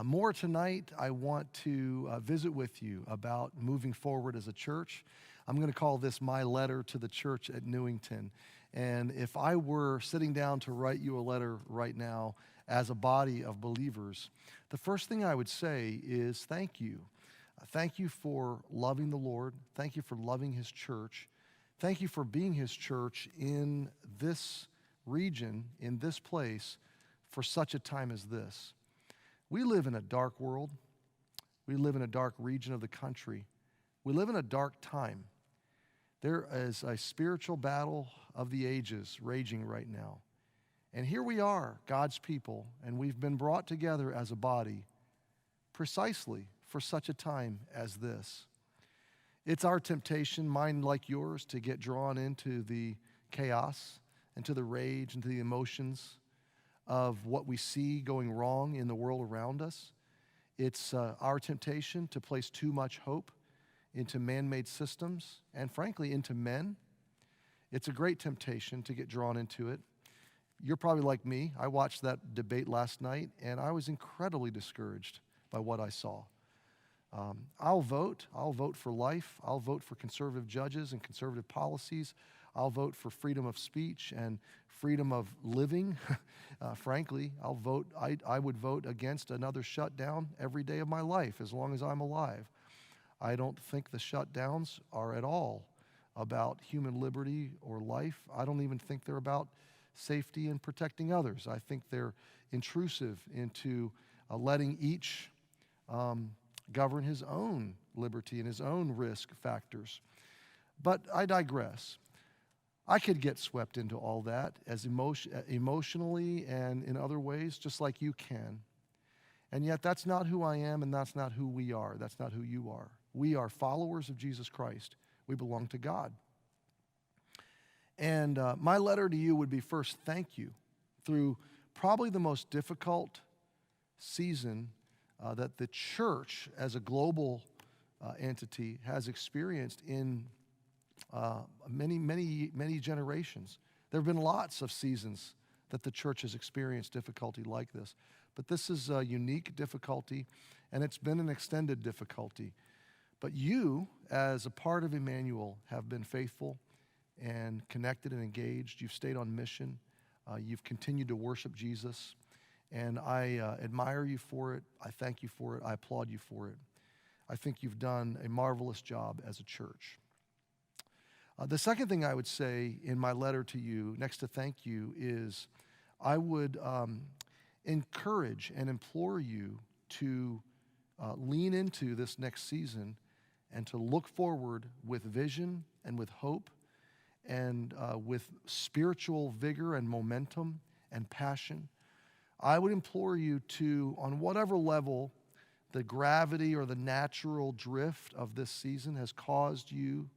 More tonight, I want to visit with you about moving forward as a church. I'm going to call this my letter to the church at Newington. And if I were sitting down to write you a letter right now as a body of believers, the first thing I would say is thank you. Thank you for loving the Lord. Thank you for loving His church. Thank you for being His church in this region, in this place, for such a time as this. We live in a dark world. We live in a dark region of the country. We live in a dark time. There is a spiritual battle of the ages raging right now. And here we are, God's people, and we've been brought together as a body precisely for such a time as this. It's our temptation, mine like yours, to get drawn into the chaos, into the rage, into the emotions of what we see going wrong in the world around us. It's our temptation to place too much hope into man-made systems and, frankly, into men. It's a great temptation to get drawn into it. You're probably like me. I watched that debate last night, and I was incredibly discouraged by what I saw. I'll vote. I'll vote for life. I'll vote for conservative judges and conservative policies. I'll vote for freedom of speech and freedom of living. Frankly, I would vote against another shutdown every day of my life as long as I'm alive. I don't think the shutdowns are at all about human liberty or life. I don't even think they're about safety and protecting others. I think they're intrusive into letting each govern his own liberty and his own risk factors. But I digress. I could get swept into all that as emotionally and in other ways, just like you can. And yet that's not who I am, and that's not who we are. That's not who you are. We are followers of Jesus Christ. We belong to God. And my letter to you would be first, thank you through probably the most difficult season that the church as a global entity has experienced in many generations. There have been lots of seasons that the church has experienced difficulty like this. But this is a unique difficulty, and it's been an extended difficulty. But you, as a part of Emmanuel, have been faithful and connected and engaged. You've stayed on mission. You've continued to worship Jesus. And I admire you for it. I thank you for it. I applaud you for it. I think you've done a marvelous job as a church. The second thing I would say in my letter to you, next to thank you, is I would encourage and implore you to lean into this next season and to look forward with vision and with hope and with spiritual vigor and momentum and passion. I would implore you to, on whatever level the gravity or the natural drift of this season has caused you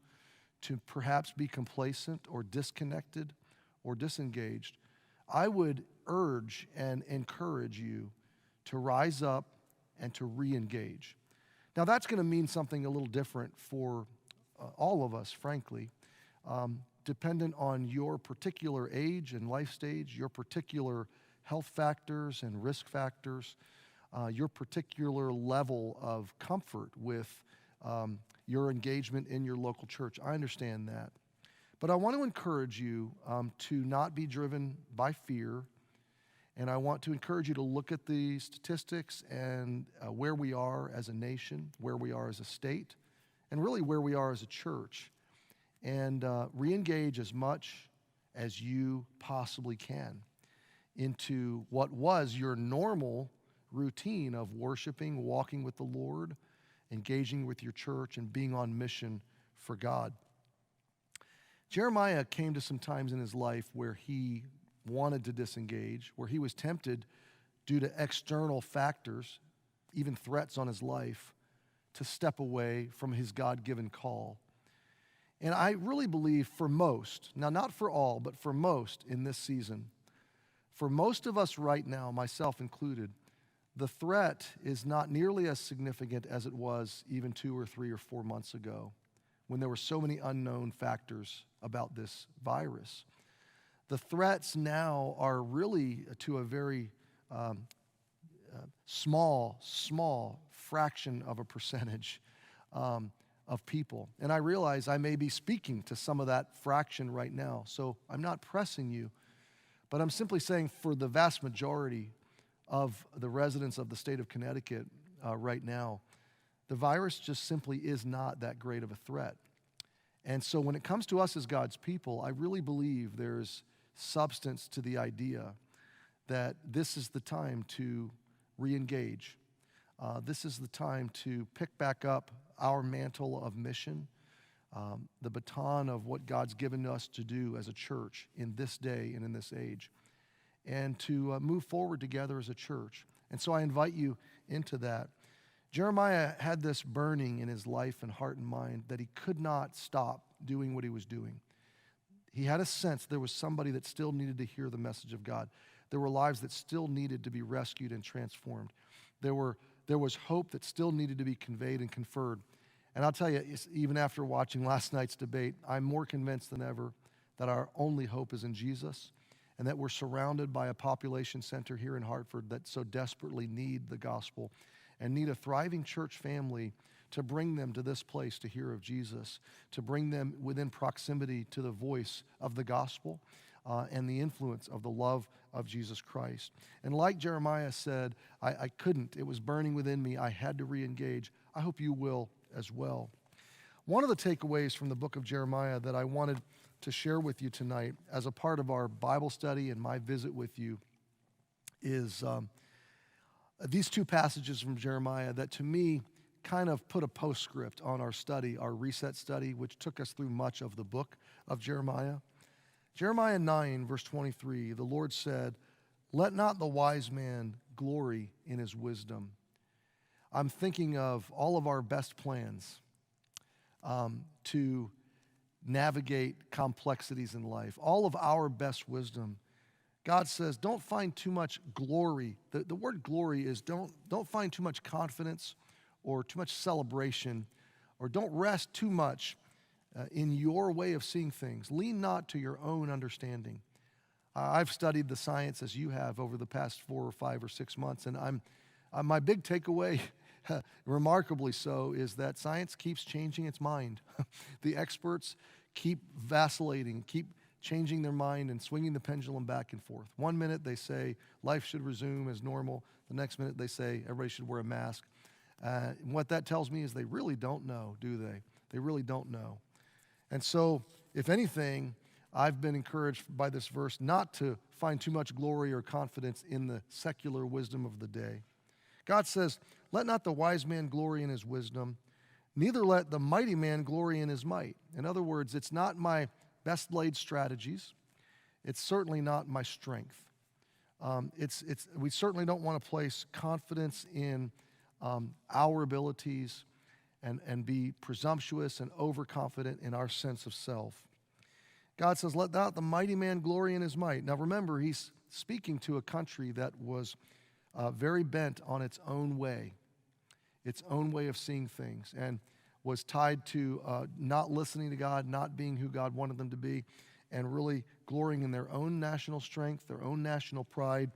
to perhaps be complacent or disconnected or disengaged, I would urge and encourage you to rise up and to re-engage. Now that's going to mean something a little different for all of us, frankly, dependent on your particular age and life stage, your particular health factors and risk factors, your particular level of comfort with your engagement in your local church. I understand that. But I want to encourage you to not be driven by fear, and I want to encourage you to look at the statistics and where we are as a nation, where we are as a state, and really where we are as a church, and re-engage as much as you possibly can into what was your normal routine of worshiping, walking with the Lord, engaging with your church, and being on mission for God. Jeremiah came to some times in his life where he wanted to disengage, where he was tempted due to external factors, even threats on his life, to step away from his God-given call. And I really believe for most, now not for all, but for most in this season, for most of us right now, myself included, the threat is not nearly as significant as it was even 2 or 3 or 4 months ago when there were so many unknown factors about this virus. The threats now are really to a very small fraction of a percentage of people. And I realize I may be speaking to some of that fraction right now, so I'm not pressing you, but I'm simply saying for the vast majority of the residents of the state of Connecticut right now, the virus just simply is not that great of a threat. And so when it comes to us as God's people, I really believe there's substance to the idea that this is the time to re-engage. This is the time to pick back up our mantle of mission, the baton of what God's given us to do as a church in this day and in this age, and to move forward together as a church. And so I invite you into that. Jeremiah had this burning in his life and heart and mind that he could not stop doing what he was doing. He had a sense there was somebody that still needed to hear the message of God. There were lives that still needed to be rescued and transformed. There was hope that still needed to be conveyed and conferred. And I'll tell you, even after watching last night's debate, I'm more convinced than ever that our only hope is in Jesus, and that we're surrounded by a population center here in Hartford that so desperately need the gospel and need a thriving church family to bring them to this place to hear of Jesus, to bring them within proximity to the voice of the gospel and the influence of the love of Jesus Christ. And like Jeremiah said, I couldn't. It was burning within me. I had to re-engage. I hope you will as well. One of the takeaways from the book of Jeremiah that I wanted to share with you tonight as a part of our Bible study and my visit with you is these two passages from Jeremiah that to me kind of put a postscript on our study, our reset study, which took us through much of the book of Jeremiah. Jeremiah 9, verse 23, the Lord said, "Let not the wise man glory in his wisdom." I'm thinking of all of our best plans to navigate complexities in life, all of our best wisdom. God says, don't find too much glory. The word glory is don't find too much confidence or too much celebration, or don't rest too much in your way of seeing things. Lean not to your own understanding. I've studied the science as you have over the past 4 or 5 or 6 months, and my big takeaway, remarkably so, is that science keeps changing its mind. The experts keep vacillating, keep changing their mind and swinging the pendulum back and forth. One minute they say life should resume as normal. The next minute they say everybody should wear a mask. And what that tells me is they really don't know, do they? They really don't know. And so, if anything, I've been encouraged by this verse not to find too much glory or confidence in the secular wisdom of the day. God says, "Let not the wise man glory in his wisdom, neither let the mighty man glory in his might." In other words, it's not my best laid strategies. It's certainly not my strength. We certainly don't want to place confidence in our abilities and be presumptuous and overconfident in our sense of self. God says, "Let not the mighty man glory in his might." Now remember, he's speaking to a country that was very bent on its own way of seeing things, and was tied to not listening to God, not being who God wanted them to be, and really glorying in their own national strength, their own national pride,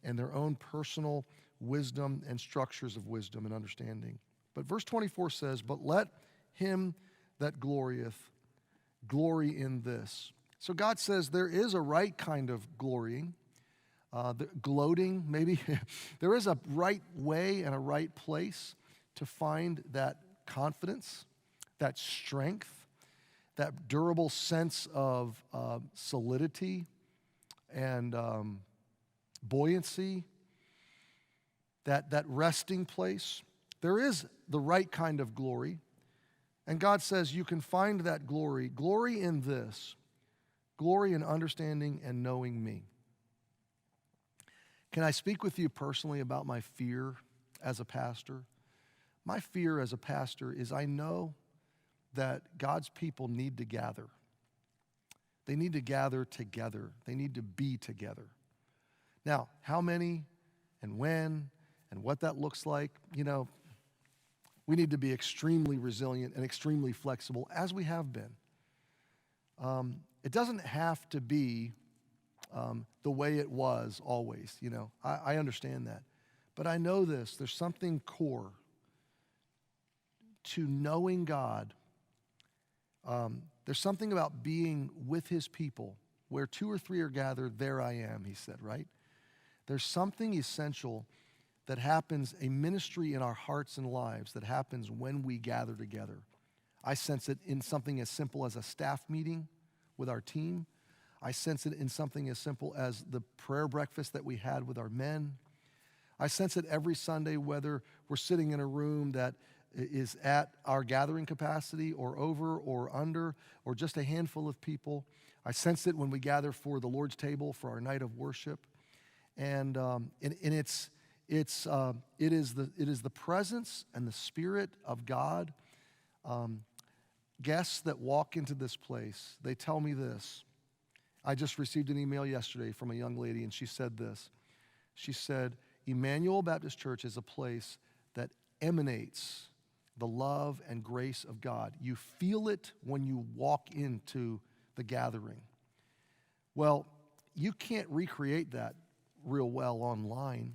and their own personal wisdom and structures of wisdom and understanding. But verse 24 says, "But let him that glorieth glory in this." So God says there is a right kind of glorying, gloating maybe. There is a right way and a right place to find that confidence, that strength, that durable sense of solidity and buoyancy, that resting place. There is the right kind of glory. And God says you can find that glory in this, glory in understanding and knowing me. Can I speak with you personally about my fear as a pastor? My fear as a pastor is I know that God's people need to gather. They need to gather together. They need to be together. Now, how many and when and what that looks like, we need to be extremely resilient and extremely flexible, as we have been. It doesn't have to be the way it was always, I understand that. But I know this, there's something core to knowing God. There's something about being with his people. Where 2 or 3 are gathered, there I am, he said, right? There's something essential that happens, a ministry in our hearts and lives that happens when we gather together. I sense it in something as simple as a staff meeting with our team. I sense it in something as simple as the prayer breakfast that we had with our men. I sense it every Sunday, whether we're sitting in a room that is at our gathering capacity or over or under or just a handful of people. I sense it when we gather for the Lord's table for our night of worship. And it is the presence and the Spirit of God. Guests that walk into this place, they tell me this. I just received an email yesterday from a young lady, and she said this. She said, Emmanuel Baptist Church is a place that emanates the love and grace of God. You feel it when you walk into the gathering. Well, you can't recreate that real well online.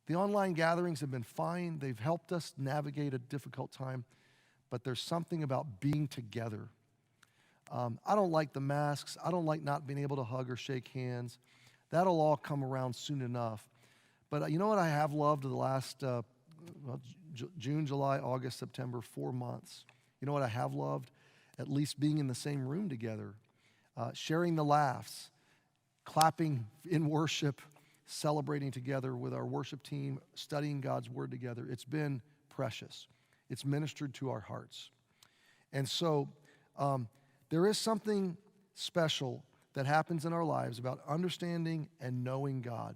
The online gatherings have been fine. They've helped us navigate a difficult time, but there's something about being together. I don't like the masks. I don't like not being able to hug or shake hands. That'll all come around soon enough. But you know what I have loved the last June, July, August, September, 4 months? You know what I have loved? At least being in the same room together, sharing the laughs, clapping in worship, celebrating together with our worship team, studying God's word together. It's been precious. It's ministered to our hearts. And so there is something special that happens in our lives about understanding and knowing God.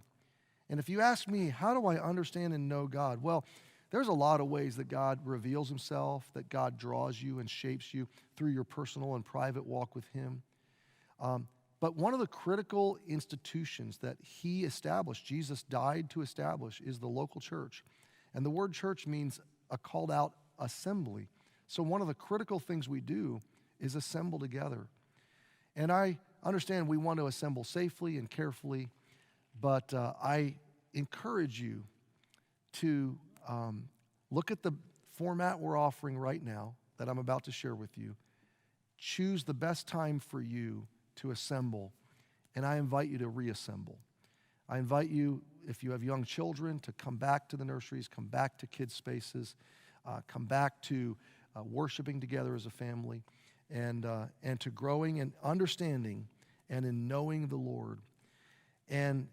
And if you ask me, how do I understand and know God? Well, there's a lot of ways that God reveals himself, that God draws you and shapes you through your personal and private walk with him. But one of the critical institutions that he established, Jesus died to establish, is the local church. And the word church means a called out assembly. So one of the critical things we do is assemble together. And I understand we want to assemble safely and carefully, but I encourage you to look at the format we're offering right now that I'm about to share with you. Choose the best time for you to assemble, and I invite you to reassemble. I invite you, if you have young children, to come back to the nurseries, come back to kids' spaces, come back to worshiping together as a family, and to growing and understanding and in knowing the Lord. And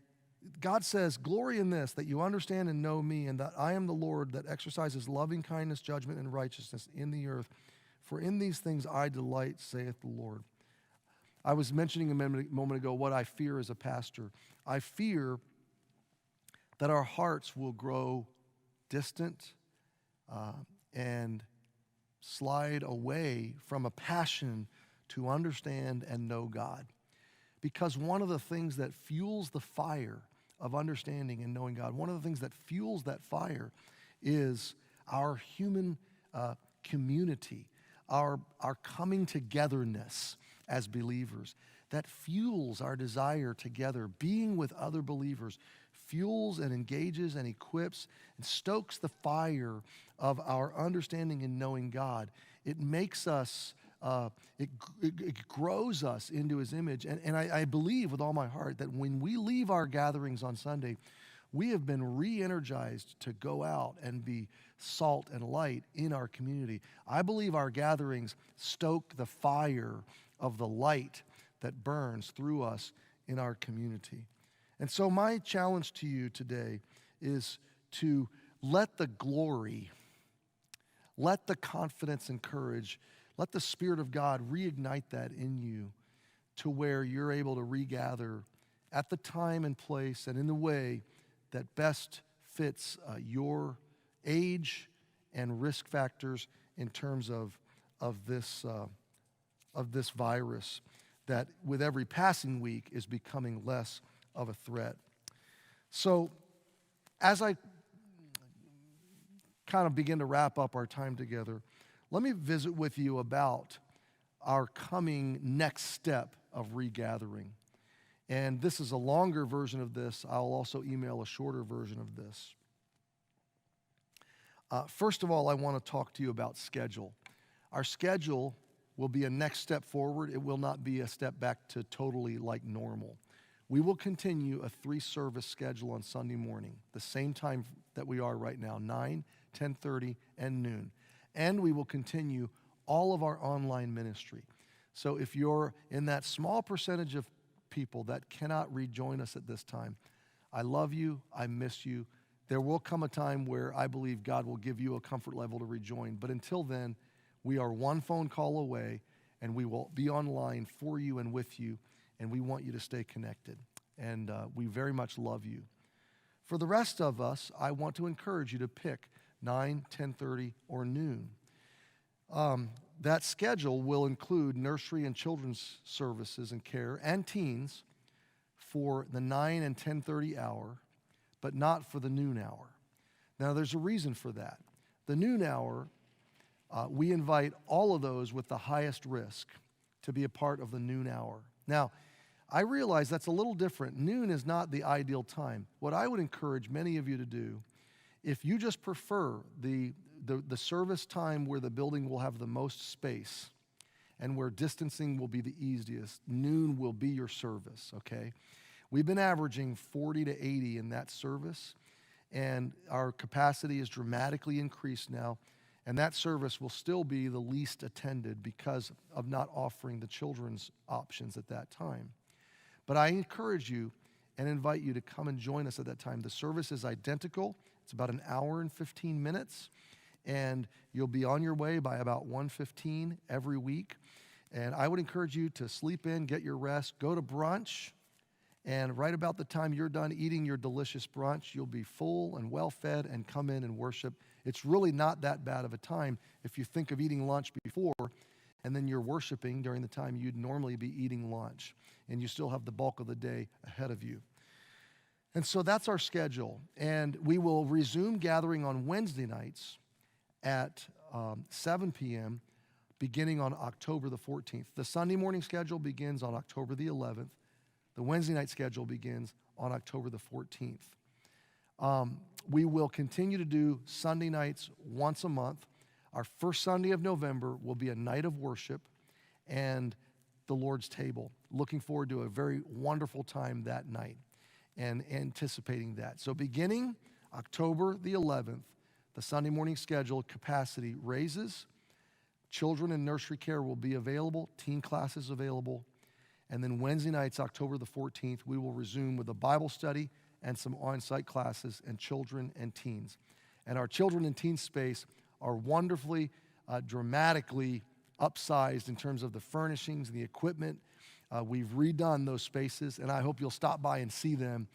God says, glory in this, that you understand and know me, and that I am the Lord that exercises loving kindness, judgment, and righteousness in the earth. For in these things I delight, saith the Lord. I was mentioning a moment ago what I fear as a pastor. I fear that our hearts will grow distant and slide away from a passion to understand and know God. Because one of the things that fuels the fire of understanding and knowing God, one of the things that fuels that fire is our human community, our coming togetherness as believers. That fuels our desire together, being with other believers, fuels and engages and equips and stokes the fire of our understanding and knowing God. It makes us it grows us into his image. And I believe with all my heart that when we leave our gatherings on Sunday, we have been re-energized to go out and be salt and light in our community. I believe our gatherings stoke the fire of the light that burns through us in our community. And so my challenge to you today is to let the glory, let the confidence and courage, let the Spirit of God reignite that in you to where you're able to regather at the time and place and in the way that best fits your age and risk factors in terms of this virus that with every passing week is becoming less of a threat. So as I kind of begin to wrap up our time together, let me visit with you about our coming next step of regathering. And this is a longer version of this. I'll also email a shorter version of this. First of all, I want to talk to you about schedule. Our schedule will be a next step forward. It will not be a step back to totally like normal. We will continue a 3-service schedule on Sunday morning, the same time that we are right now, 9, 10:30, and noon. And we will continue all of our online ministry. So if you're in that small percentage of people that cannot rejoin us at this time, I love you, I miss you. There will come a time where I believe God will give you a comfort level to rejoin. But until then, we are one phone call away, and we will be online for you and with you, and we want you to stay connected. And we very much love you. For the rest of us, I want to encourage you to pick 9, 10:30, or noon. That schedule will include nursery and children's services and care and teens for the 9 and 10:30 hour, but not for the noon hour. Now, there's a reason for that. The noon hour, we invite all of those with the highest risk to be a part of the noon hour. Now, I realize that's a little different. Noon is not the ideal time. What I would encourage many of you to do, if you just prefer the service time where the building will have the most space and where distancing will be the easiest, noon will be your service, okay? We've been averaging 40 to 80 in that service, and our capacity is dramatically increased now, and that service will still be the least attended because of not offering the children's options at that time. But I encourage you and invite you to come and join us at that time. The service is identical. It's about an hour and 15 minutes, and you'll be on your way by about 1:15 every week. And I would encourage you to sleep in, get your rest, go to brunch, and right about the time you're done eating your delicious brunch, you'll be full and well-fed and come in and worship. It's really not that bad of a time if you think of eating lunch before, and then you're worshiping during the time you'd normally be eating lunch, and you still have the bulk of the day ahead of you. And so that's our schedule, and we will resume gathering on Wednesday nights at 7 p.m. beginning on October the 14th. The Sunday morning schedule begins on October the 11th. The Wednesday night schedule begins on October the 14th. We will continue to do Sunday nights once a month. Our first Sunday of November will be a night of worship and the Lord's table. Looking forward to a very wonderful time that night and anticipating that. So beginning October the 11th, the Sunday morning schedule capacity raises. Children and nursery care will be available, teen classes available. And then Wednesday nights, October the 14th, we will resume with a Bible study and some on-site classes and children and teens. And our children and teen space are wonderfully, dramatically upsized in terms of the furnishings and the equipment. We've redone those spaces, and I hope you'll stop by and see them.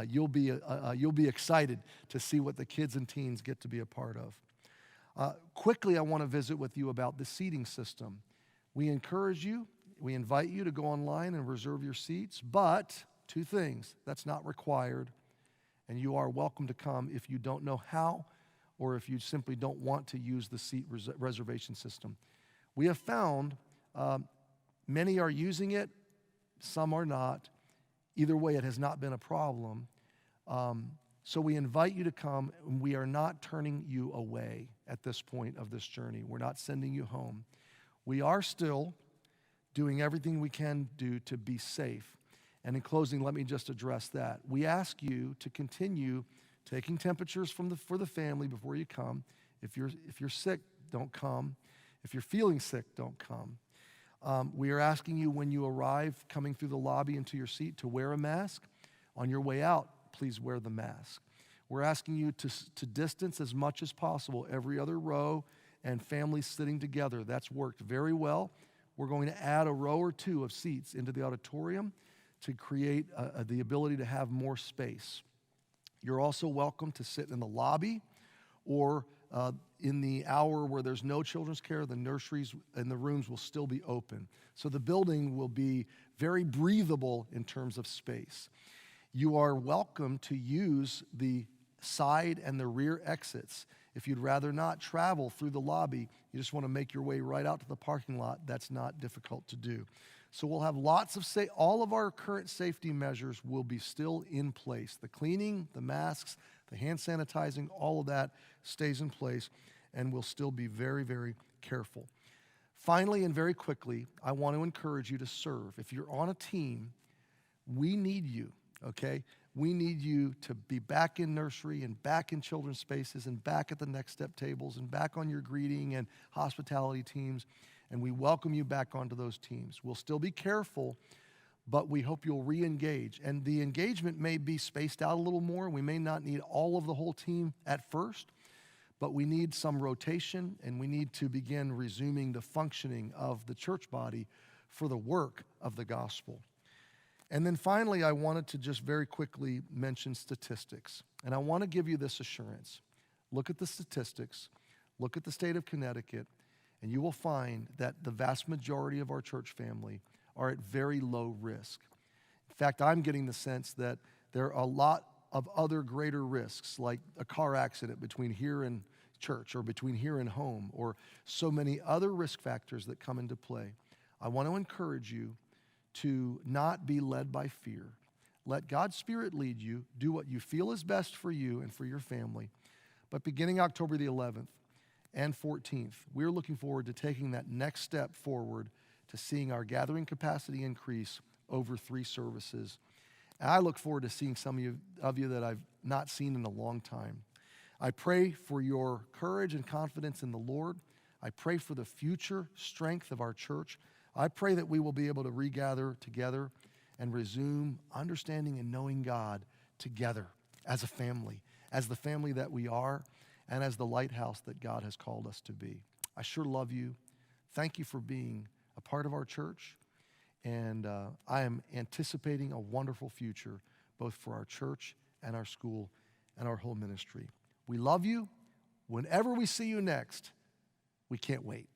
You'll be excited to see what the kids and teens get to be a part of. Quickly, I want to visit with you about the seating system. We encourage you, we invite you to go online and reserve your seats, but 2 things, that's not required, and you are welcome to come if you don't know how or if you simply don't want to use the seat reservation system. We have found many are using it, some are not. Either way, it has not been a problem. So we invite you to come, and we are not turning you away at this point of this journey. We're not sending you home. We are still doing everything we can do to be safe. And in closing, let me just address that. We ask you to continue taking temperatures for the family before you come. If you're sick, don't come. If you're feeling sick, don't come. We are asking you when you arrive, coming through the lobby into your seat, to wear a mask. On your way out, please wear the mask. We're asking you to distance as much as possible every other row and families sitting together. That's worked very well. We're going to add a row or 2 of seats into the auditorium to create the ability to have more space. You're also welcome to sit in the lobby or in the hour where there's no children's care, the nurseries and the rooms will still be open. So the building will be very breathable in terms of space. You are welcome to use the side and the rear exits. If you'd rather not travel through the lobby, you just want to make your way right out to the parking lot, that's not difficult to do. So we'll have lots of all of our current safety measures will be still in place. The cleaning, the masks, The hand sanitizing, all of that stays in place, and we'll still be very, very careful. Finally, and very quickly, I want to encourage you to serve. If you're on a team, we need you, okay? We need you to be back in nursery and back in children's spaces and back at the next step tables and back on your greeting and hospitality teams. And we welcome you back onto those teams. We'll still be careful, but we hope you'll re-engage. And the engagement may be spaced out a little more. We may not need all of the whole team at first, but we need some rotation, and we need to begin resuming the functioning of the church body for the work of the gospel. And then finally, I wanted to just very quickly mention statistics. And I want to give you this assurance. Look at the statistics, look at the state of Connecticut, and you will find that the vast majority of our church family are at very low risk. In fact, I'm getting the sense that there are a lot of other greater risks, like a car accident between here and church or between here and home, or so many other risk factors that come into play. I want to encourage you to not be led by fear. Let God's Spirit lead you. Do what you feel is best for you and for your family. But beginning October the 11th and 14th, we're looking forward to taking that next step forward to seeing our gathering capacity increase over 3 services. And I look forward to seeing some of you that I've not seen in a long time. I pray for your courage and confidence in the Lord. I pray for the future strength of our church. I pray that we will be able to regather together and resume understanding and knowing God together as a family, as the family that we are, and as the lighthouse that God has called us to be. I sure love you. Thank you for being a part of our church. And I am anticipating a wonderful future, both for our church and our school and our whole ministry. We love you. Whenever we see you next, we can't wait.